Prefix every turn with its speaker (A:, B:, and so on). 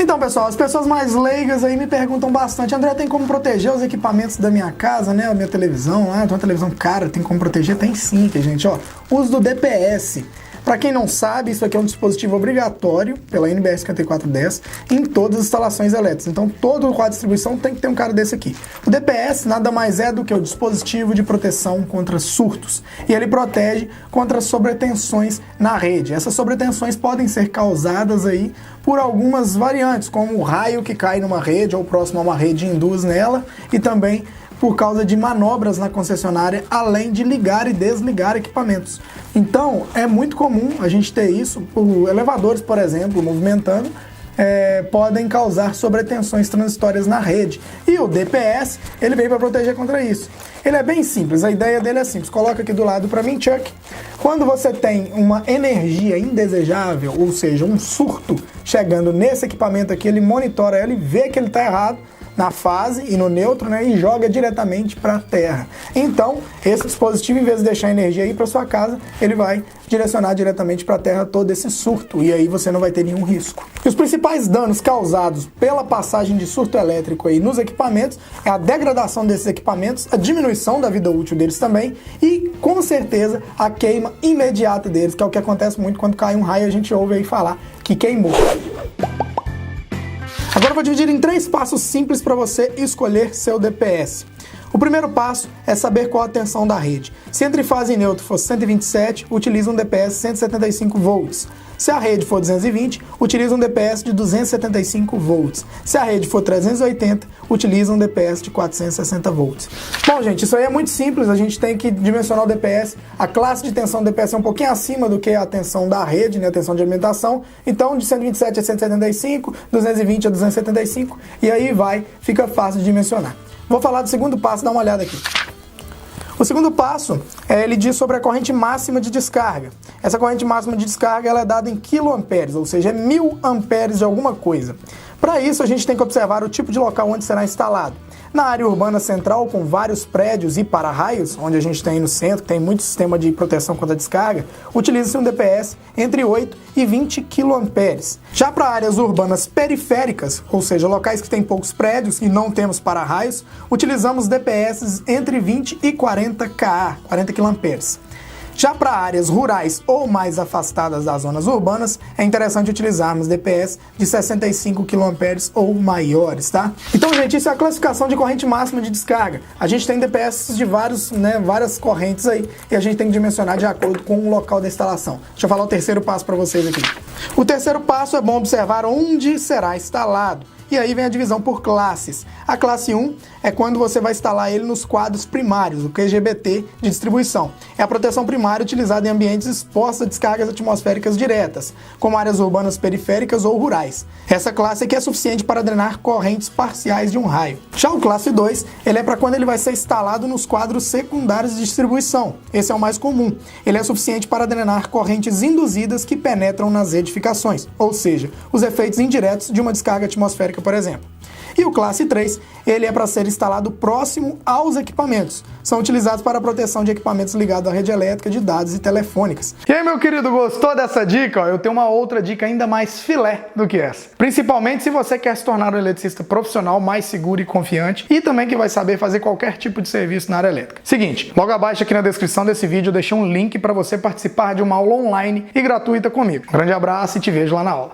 A: Então, pessoal, as pessoas mais leigas aí me perguntam bastante: André, tem como proteger os equipamentos da minha casa, né? A minha televisão, tem uma televisão cara, tem como proteger? Tem sim, gente, ó. Uso do DPS. Para quem não sabe, isso aqui é um dispositivo obrigatório pela NBR 5410 em todas as instalações elétricas. Então, todo quadro de distribuição tem que ter um cara desse aqui. O DPS nada mais é do que o dispositivo de proteção contra surtos. E ele protege contra sobretensões na rede. Essas sobretensões podem ser causadas aí por algumas variantes, como o raio que cai numa rede ou próximo a uma rede e induz nela, e também por causa de manobras na concessionária, além de ligar e desligar equipamentos. Então, é muito comum a gente ter isso, por elevadores, por exemplo, movimentando, podem causar sobretensões transitórias na rede. E o DPS, ele veio para proteger contra isso. Ele é bem simples, a ideia dele é simples. Coloca aqui do lado para mim, Chuck. Quando você tem uma energia indesejável, ou seja, um surto chegando nesse equipamento aqui, ele monitora ele, vê que ele está errado na fase e no neutro, né, e joga diretamente para a Terra. Então, esse dispositivo, em vez de deixar a energia aí para sua casa, ele vai direcionar diretamente para a Terra todo esse surto, e aí você não vai ter nenhum risco. E os principais danos causados pela passagem de surto elétrico aí nos equipamentos é a degradação desses equipamentos, a diminuição da vida útil deles também, e com certeza a queima imediata deles, que é o que acontece muito quando cai um raio, a gente ouve aí falar que queimou. Agora eu vou dividir em 3 passos simples para você escolher seu DPS. O primeiro passo é saber qual a tensão da rede. Se entre fase e neutro for 127, utiliza um DPS 175 volts. Se a rede for 220, utiliza um DPS de 275 volts. Se a rede for 380, utiliza um DPS de 460 volts. Bom, gente, isso aí é muito simples, a gente tem que dimensionar o DPS. A classe de tensão do DPS é um pouquinho acima do que a tensão da rede, né, a tensão de alimentação. Então, de 127 a 175, 220 a 275, e aí fica fácil de dimensionar. Vou falar do segundo passo, dá uma olhada aqui. O segundo passo, ele diz sobre a corrente máxima de descarga. Essa corrente máxima de descarga ela é dada em quiloamperes, ou seja, é 1000 amperes de alguma coisa. Para isso, a gente tem que observar o tipo de local onde será instalado. Na área urbana central, com vários prédios e para-raios, onde a gente tem no centro, tem muito sistema de proteção contra descarga, utiliza-se um DPS entre 8 e 20 kA. Já para áreas urbanas periféricas, ou seja, locais que têm poucos prédios e não temos para-raios, utilizamos DPS entre 20 e 40 kA, 40 kA. Já para áreas rurais ou mais afastadas das zonas urbanas, é interessante utilizarmos DPS de 65 kA ou maiores, tá? Então, gente, isso é a classificação de corrente máxima de descarga. A gente tem DPS de várias correntes aí, e a gente tem que dimensionar de acordo com o local da instalação. Deixa eu falar o terceiro passo para vocês aqui. O terceiro passo é bom observar onde será instalado. E aí vem a divisão por classes. A classe 1 é quando você vai instalar ele nos quadros primários, o QGBT de distribuição. É a proteção primária utilizada em ambientes expostos a descargas atmosféricas diretas, como áreas urbanas periféricas ou rurais. Essa classe aqui é suficiente para drenar correntes parciais de um raio. Já o classe 2, ele é para quando ele vai ser instalado nos quadros secundários de distribuição. Esse é o mais comum. Ele é suficiente para drenar correntes induzidas que penetram nas edificações, ou seja, os efeitos indiretos de uma descarga atmosférica, por exemplo. E o classe 3, ele é para ser instalado próximo aos equipamentos. São utilizados para a proteção de equipamentos ligados à rede elétrica, de dados e telefônicas. E aí, meu querido, gostou dessa dica? Eu tenho uma outra dica ainda mais filé do que essa. Principalmente se você quer se tornar um eletricista profissional mais seguro e confiante, e também que vai saber fazer qualquer tipo de serviço na área elétrica. Seguinte, logo abaixo aqui na descrição desse vídeo eu deixei um link para você participar de uma aula online e gratuita comigo. Um grande abraço e te vejo lá na aula.